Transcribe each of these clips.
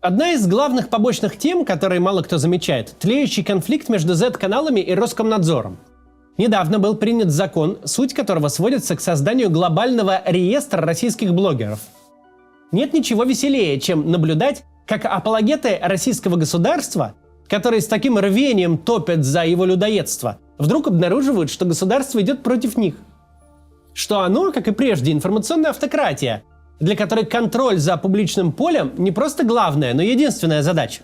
Одна из главных побочных тем, которые мало кто замечает – тлеющий конфликт между Z-каналами и Роскомнадзором. Недавно был принят закон, суть которого сводится к созданию глобального реестра российских блогеров. Нет ничего веселее, чем наблюдать, как апологеты российского государства, которые с таким рвением топят за его людоедство, вдруг обнаруживают, что государство идет против них. Что оно, как и прежде, информационная автократия, для которой контроль за публичным полем не просто главная, но единственная задача.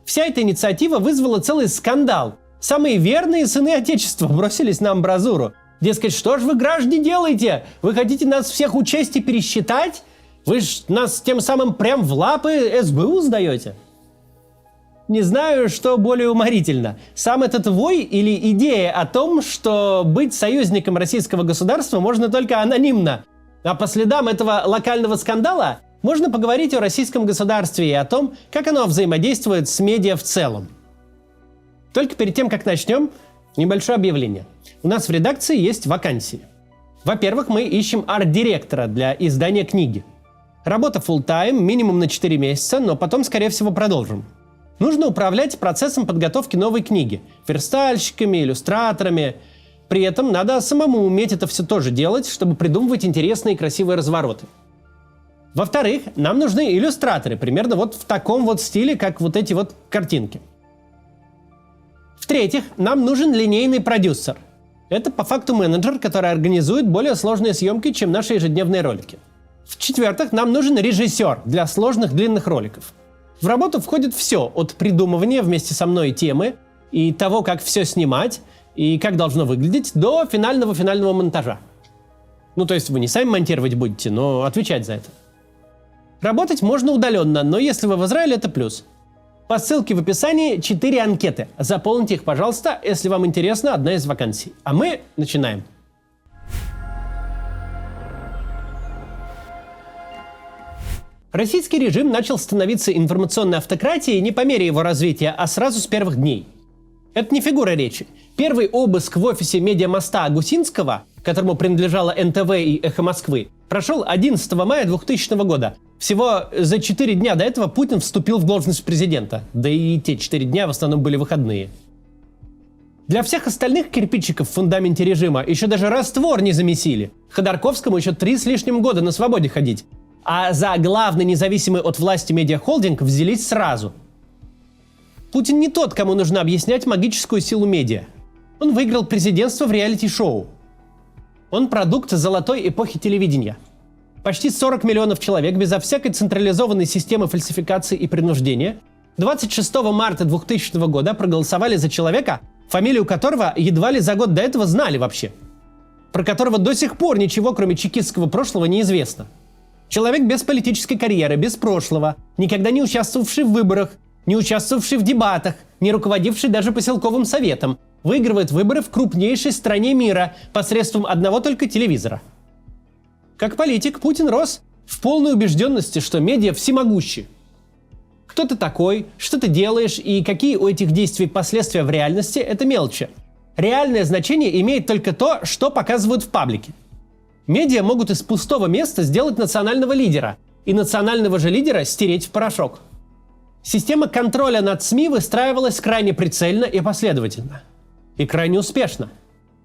Вся эта инициатива вызвала целый скандал. Самые верные сыны Отечества бросились на амбразуру. Дескать, что ж вы, граждане, делаете? Вы хотите нас всех учесть и пересчитать? Вы ж нас тем самым прям в лапы СБУ сдаете? Не знаю, что более уморительно. Сам этот вой или идея о том, что быть союзником российского государства можно только анонимно. А по следам этого локального скандала можно поговорить о российском государстве и о том, как оно взаимодействует с медиа в целом. Только перед тем, как начнем, небольшое объявление. У нас в редакции есть вакансии. Во-первых, мы ищем арт-директора для издания книги. Работа full-time, минимум на 4 месяца, но потом, скорее всего, продолжим. Нужно управлять процессом подготовки новой книги, верстальщиками, иллюстраторами. При этом надо самому уметь это все тоже делать, чтобы придумывать интересные и красивые развороты. Во-вторых, нам нужны иллюстраторы, примерно вот в таком вот стиле, как вот эти вот картинки. В-третьих, нам нужен линейный продюсер. Это по факту менеджер, который организует более сложные съемки, чем наши ежедневные ролики. В-четвертых, нам нужен режиссер для сложных длинных роликов. В работу входит все, от придумывания вместе со мной темы и того, как все снимать, и как должно выглядеть, до финального монтажа. Ну, то есть вы не сами монтировать будете, но отвечать за это. Работать можно удаленно, но если вы в Израиле, это плюс. По ссылке в описании 4 анкеты. Заполните их, пожалуйста, если вам интересна одна из вакансий. А мы начинаем. Российский режим начал становиться информационной автократией не по мере его развития, а сразу с первых дней. Это не фигура речи. Первый обыск в офисе медиамоста Гусинского, которому принадлежало НТВ и Эхо Москвы, прошел 11 мая 2000 года. Всего за 4 дня до этого Путин вступил в должность президента. Да и те 4 дня в основном были выходные. Для всех остальных кирпичиков в фундаменте режима еще даже раствор не замесили. Ходорковскому еще 3 с лишним года на свободе ходить. А за главный независимый от власти медиахолдинг взялись сразу. Путин не тот, кому нужно объяснять магическую силу медиа. Он выиграл президентство в реалити-шоу. Он продукт золотой эпохи телевидения. Почти 40 миллионов человек безо всякой централизованной системы фальсификации и принуждения 26 марта 2000 года проголосовали за человека, фамилию которого едва ли за год до этого знали вообще. Про которого до сих пор ничего, кроме чекистского прошлого, не известно. Человек без политической карьеры, без прошлого, никогда не участвовавший в выборах, не участвовавший в дебатах, не руководивший даже поселковым советом, выигрывает выборы в крупнейшей стране мира посредством одного только телевизора. Как политик, Путин рос в полной убежденности, что медиа всемогущи. Кто ты такой, что ты делаешь и какие у этих действий последствия в реальности – это мелочи. Реальное значение имеет только то, что показывают в паблике. Медиа могут из пустого места сделать национального лидера, и национального же лидера стереть в порошок. Система контроля над СМИ выстраивалась крайне прицельно и последовательно. И крайне успешно.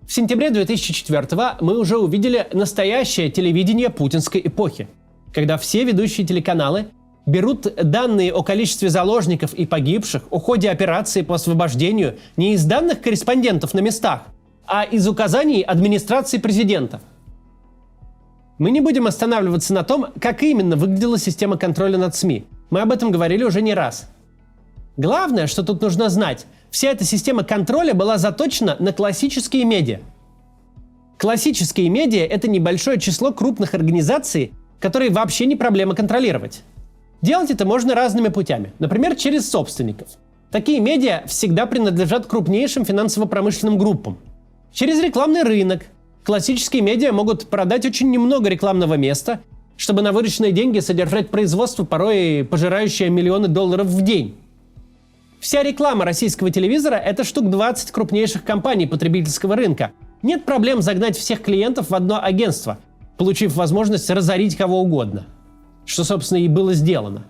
В сентябре 2004-го мы уже увидели настоящее телевидение путинской эпохи, когда все ведущие телеканалы берут данные о количестве заложников и погибших, о ходе операции по освобождению не из данных корреспондентов на местах, а из указаний администрации президента. Мы не будем останавливаться на том, как именно выглядела система контроля над СМИ. Мы об этом говорили уже не раз. Главное, что тут нужно знать, вся эта система контроля была заточена на классические медиа. Классические медиа – это небольшое число крупных организаций, которые вообще не проблема контролировать. Делать это можно разными путями, например, через собственников. Такие медиа всегда принадлежат крупнейшим финансово-промышленным группам. Через рекламный рынок. Классические медиа могут продать очень немного рекламного места, чтобы на вырученные деньги содержать производство, порой пожирающее миллионы долларов в день. Вся реклама российского телевизора – это штук 20 крупнейших компаний потребительского рынка. Нет проблем загнать всех клиентов в одно агентство, получив возможность разорить кого угодно. Что, собственно, и было сделано.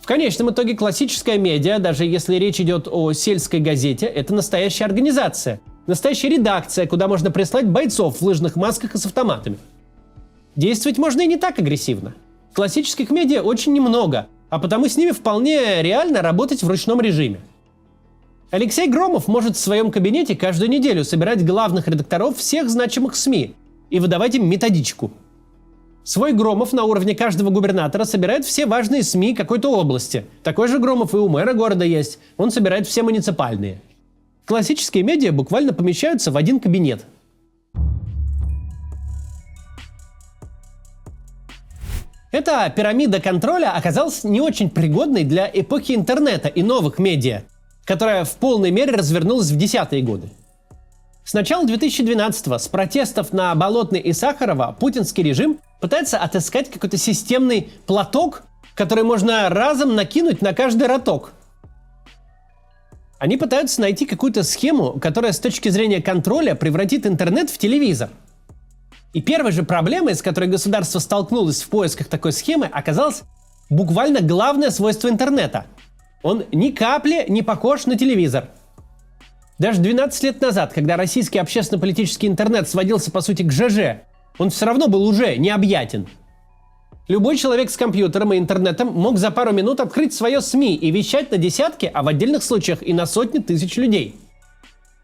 В конечном итоге классическая медиа, даже если речь идет о сельской газете, это настоящая организация, настоящая редакция, куда можно прислать бойцов в лыжных масках и с автоматами. Действовать можно и не так агрессивно. Классических медиа очень немного, а потому с ними вполне реально работать в ручном режиме. Алексей Громов может в своем кабинете каждую неделю собирать главных редакторов всех значимых СМИ и выдавать им методичку. Свой Громов на уровне каждого губернатора собирает все важные СМИ какой-то области. Такой же Громов и у мэра города есть. Он собирает все муниципальные. Классические медиа буквально помещаются в один кабинет. Эта пирамида контроля оказалась не очень пригодной для эпохи интернета и новых медиа, которая в полной мере развернулась в десятые годы. С начала 2012-го, с протестов на Болотной и Сахарова, путинский режим пытается отыскать какой-то системный платок, который можно разом накинуть на каждый роток. Они пытаются найти какую-то схему, которая с точки зрения контроля превратит интернет в телевизор. И первой же проблемой, с которой государство столкнулось в поисках такой схемы, оказалось буквально главное свойство интернета. Он ни капли не похож на телевизор. Даже 12 лет назад, когда российский общественно-политический интернет сводился по сути к ЖЖ, он все равно был уже необъятен. Любой человек с компьютером и интернетом мог за пару минут открыть свое СМИ и вещать на десятки, а в отдельных случаях и на сотни тысяч людей.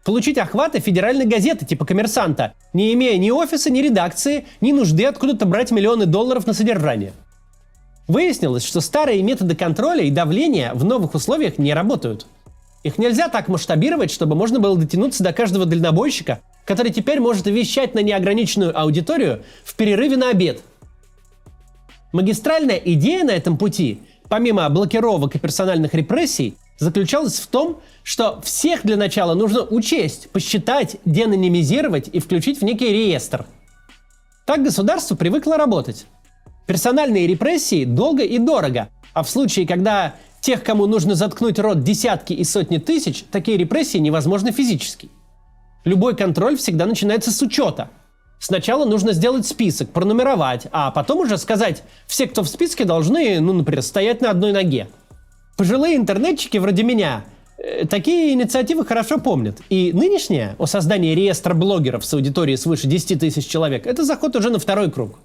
Получить охваты федеральной газеты типа «Коммерсанта», не имея ни офиса, ни редакции, ни нужды откуда-то брать миллионы долларов на содержание. Выяснилось, что старые методы контроля и давления в новых условиях не работают. Их нельзя так масштабировать, чтобы можно было дотянуться до каждого дальнобойщика, который теперь может вещать на неограниченную аудиторию в перерыве на обед. Магистральная идея на этом пути, помимо блокировок и персональных репрессий, заключалась в том, что всех для начала нужно учесть, посчитать, деанонимизировать и включить в некий реестр. Так государство привыкло работать. Персональные репрессии долго и дорого, а в случае, когда тех, кому нужно заткнуть рот десятки и сотни тысяч, такие репрессии невозможны физически. Любой контроль всегда начинается с учета. Сначала нужно сделать список, пронумеровать, а потом уже сказать, все, кто в списке, должны, например, стоять на одной ноге. Пожилые интернетчики вроде меня такие инициативы хорошо помнят. И нынешняя, о создании реестра блогеров с аудиторией свыше 10 тысяч человек, это заход уже на второй круг.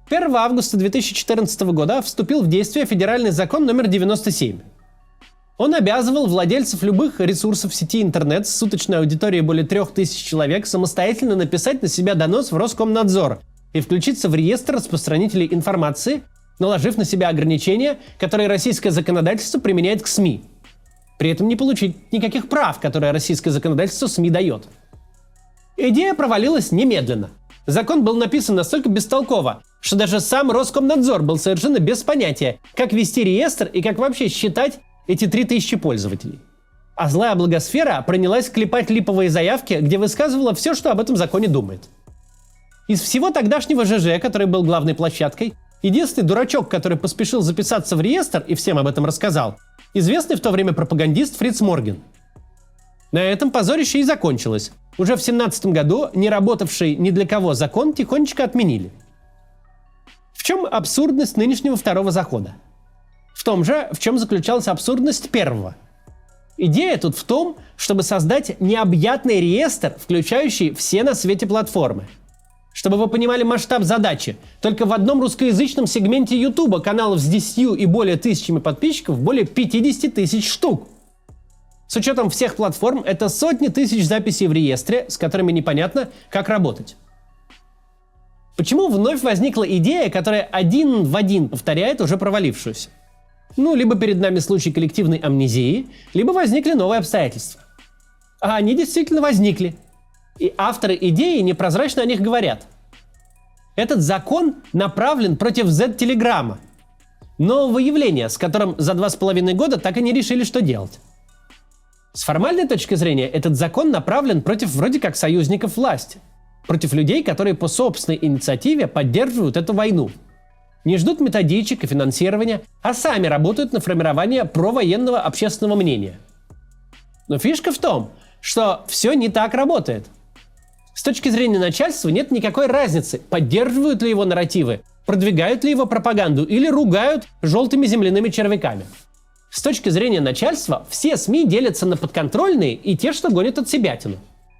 1 августа 2014 года вступил в действие федеральный закон номер 97. Он обязывал владельцев любых ресурсов в сети интернет с суточной аудиторией более 3000 человек самостоятельно написать на себя донос в Роскомнадзор и включиться в реестр распространителей информации, наложив на себя ограничения, которые российское законодательство применяет к СМИ. При этом не получить никаких прав, которые российское законодательство СМИ дает. Идея провалилась немедленно. Закон был написан настолько бестолково, что даже сам Роскомнадзор был совершенно без понятия, как вести реестр и как вообще считать эти 3000 пользователей. А злая благосфера принялась клепать липовые заявки, где высказывала все, что об этом законе думает. Из всего тогдашнего ЖЖ, который был главной площадкой, единственный дурачок, который поспешил записаться в реестр и всем об этом рассказал, известный в то время пропагандист Фриц Морген. На этом позорище и закончилось. Уже в 2017 году не работавший ни для кого закон тихонечко отменили. В чем абсурдность нынешнего второго захода? В том же, в чем заключалась абсурдность первого. Идея тут в том, чтобы создать необъятный реестр, включающий все на свете платформы. Чтобы вы понимали масштаб задачи, только в одном русскоязычном сегменте YouTube каналов с 10 и более тысячами подписчиков более 50 тысяч штук. С учетом всех платформ это сотни тысяч записей в реестре, с которыми непонятно, как работать. Почему вновь возникла идея, которая один в один повторяет уже провалившуюся? Либо перед нами случай коллективной амнезии, либо возникли новые обстоятельства. А они действительно возникли. И авторы идеи непрозрачно о них говорят. Этот закон направлен против Z-телеграмма, нового явления, с которым за 2,5 года так и не решили, что делать. С формальной точки зрения, этот закон направлен против вроде как союзников власти, против людей, которые по собственной инициативе поддерживают эту войну. Не ждут методичек и финансирования, а сами работают на формирование провоенного общественного мнения. Но фишка в том, что все не так работает. С точки зрения начальства нет никакой разницы, поддерживают ли его нарративы продвигают ли его пропаганду или ругают желтыми земляными червяками. С точки зрения начальства, все СМИ делятся на подконтрольные и те, что гонят отсебятину.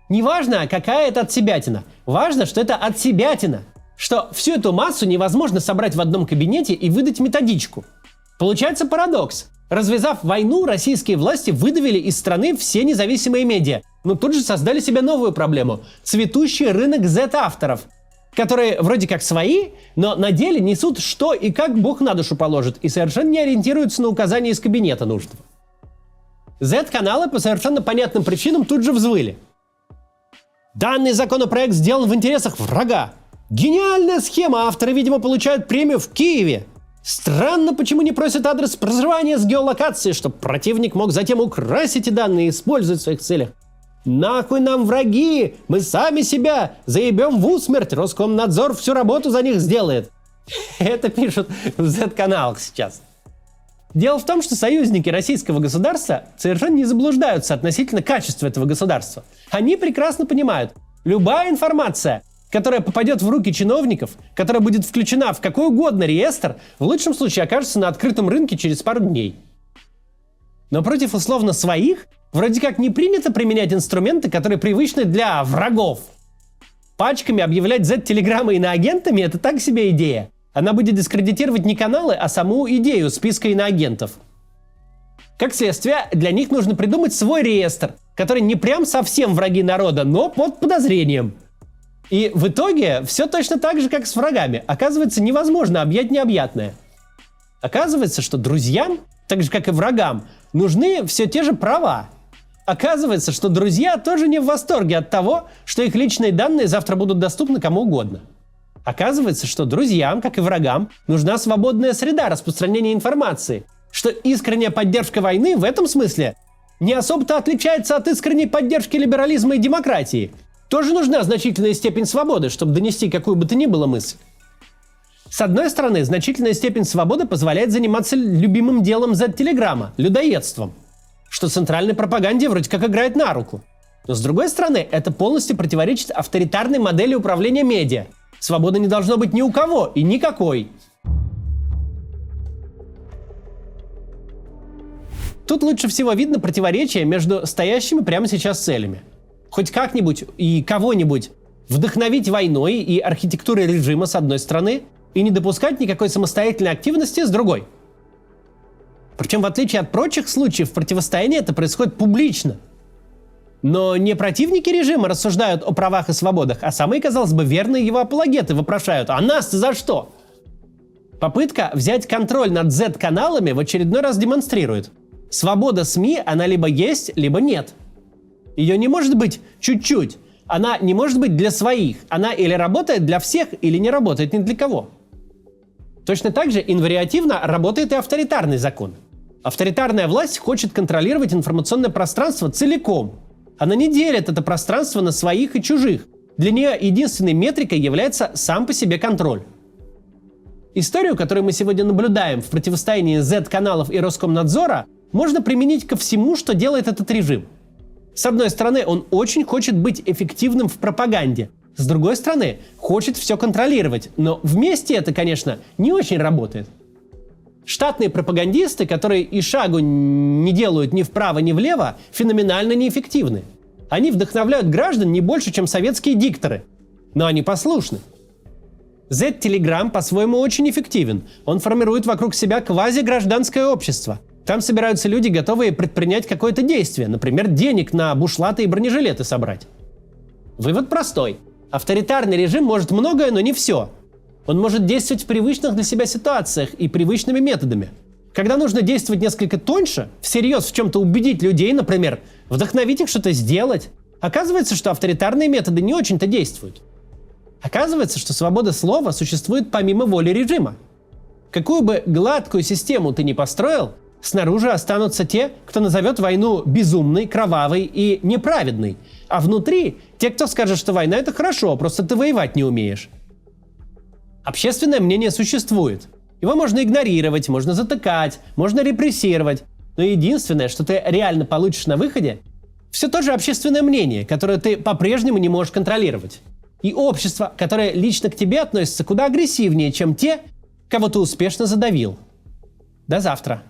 Неважно, какая это отсебятина, важно, что это отсебятина, что всю эту массу невозможно собрать в одном кабинете и выдать методичку. Получается парадокс. Развязав войну, российские власти выдавили из страны все независимые медиа, но тут же создали себе новую проблему – цветущий рынок Z-авторов, которые вроде как свои, но на деле несут что и как Бог на душу положит и совершенно не ориентируются на указания из кабинета нужного. Z-каналы по совершенно понятным причинам тут же взвыли. Данный законопроект сделан в интересах врага. Гениальная схема, авторы, видимо, получают премию в Киеве. Странно, почему не просят адрес проживания с геолокацией, чтобы противник мог затем украсть эти данные и использовать в своих целях. Нахуй нам враги, мы сами себя заебем в усмерть, Роскомнадзор всю работу за них сделает. Это пишут в Z-каналах сейчас. Дело в том, что союзники российского государства совершенно не заблуждаются относительно качества этого государства. Они прекрасно понимают, любая информация, которая попадет в руки чиновников, которая будет включена в какой угодно реестр, в лучшем случае окажется на открытом рынке через пару дней. Но против условно своих вроде как не принято применять инструменты, которые привычны для врагов. Пачками объявлять Z-телеграммы иноагентами – это так себе идея. Она будет дискредитировать не каналы, а саму идею списка иноагентов. Как следствие, для них нужно придумать свой реестр, который не прям совсем враги народа, но под подозрением. И в итоге все точно так же, как с врагами. Оказывается, невозможно объять необъятное. Оказывается, что друзьям, так же как и врагам, нужны все те же права. Оказывается, что друзья тоже не в восторге от того, что их личные данные завтра будут доступны кому угодно. Оказывается, что друзьям, как и врагам, нужна свободная среда распространения информации, что искренняя поддержка войны в этом смысле не особо-то отличается от искренней поддержки либерализма и демократии. Тоже нужна значительная степень свободы, чтобы донести какую бы то ни было мысль. С одной стороны, значительная степень свободы позволяет заниматься любимым делом Z-телеграмма – людоедством, что центральной пропаганде вроде как играет на руку. Но с другой стороны, это полностью противоречит авторитарной модели управления медиа. Свободы не должно быть ни у кого и никакой. Тут лучше всего видно противоречие между стоящими прямо сейчас целями. Хоть как-нибудь и кого-нибудь вдохновить войной и архитектурой режима с одной стороны и не допускать никакой самостоятельной активности с другой. Причем в отличие от прочих случаев противостояния это происходит публично. Но не противники режима рассуждают о правах и свободах, а самые, казалось бы, верные его апологеты вопрошают: «А нас-то за что?» Попытка взять контроль над Z-каналами в очередной раз демонстрирует: свобода СМИ, она либо есть, либо нет. Ее не может быть чуть-чуть. Она не может быть для своих. Она или работает для всех, или не работает ни для кого. Точно так же инвариативно работает и авторитарный закон. Авторитарная власть хочет контролировать информационное пространство целиком. Она не делит это пространство на своих и чужих. Для нее единственной метрикой является сам по себе контроль. Историю, которую мы сегодня наблюдаем в противостоянии Z-каналов и Роскомнадзора, можно применить ко всему, что делает этот режим. С одной стороны, он очень хочет быть эффективным в пропаганде. С другой стороны, хочет все контролировать. Но вместе это, конечно, не очень работает. Штатные пропагандисты, которые и шагу не делают ни вправо, ни влево, феноменально неэффективны. Они вдохновляют граждан не больше, чем советские дикторы. Но они послушны. Z-телеграм по-своему очень эффективен. Он формирует вокруг себя квази-гражданское общество. Там собираются люди, готовые предпринять какое-то действие, например, денег на бушлаты и бронежилеты собрать. Вывод простой. Авторитарный режим может многое, но не все. Он может действовать в привычных для себя ситуациях и привычными методами. Когда нужно действовать несколько тоньше, всерьез в чем-то убедить людей, например, вдохновить их что-то сделать, оказывается, что авторитарные методы не очень-то действуют. Оказывается, что свобода слова существует помимо воли режима. Какую бы гладкую систему ты ни построил, снаружи останутся те, кто назовет войну безумной, кровавой и неправедной. А внутри те, кто скажет, что война — это хорошо, просто ты воевать не умеешь. Общественное мнение существует. Его можно игнорировать, можно затыкать, можно репрессировать. Но единственное, что ты реально получишь на выходе, все то же общественное мнение, которое ты по-прежнему не можешь контролировать. и общество, которое лично к тебе относится куда агрессивнее, чем те, кого ты успешно задавил. До завтра.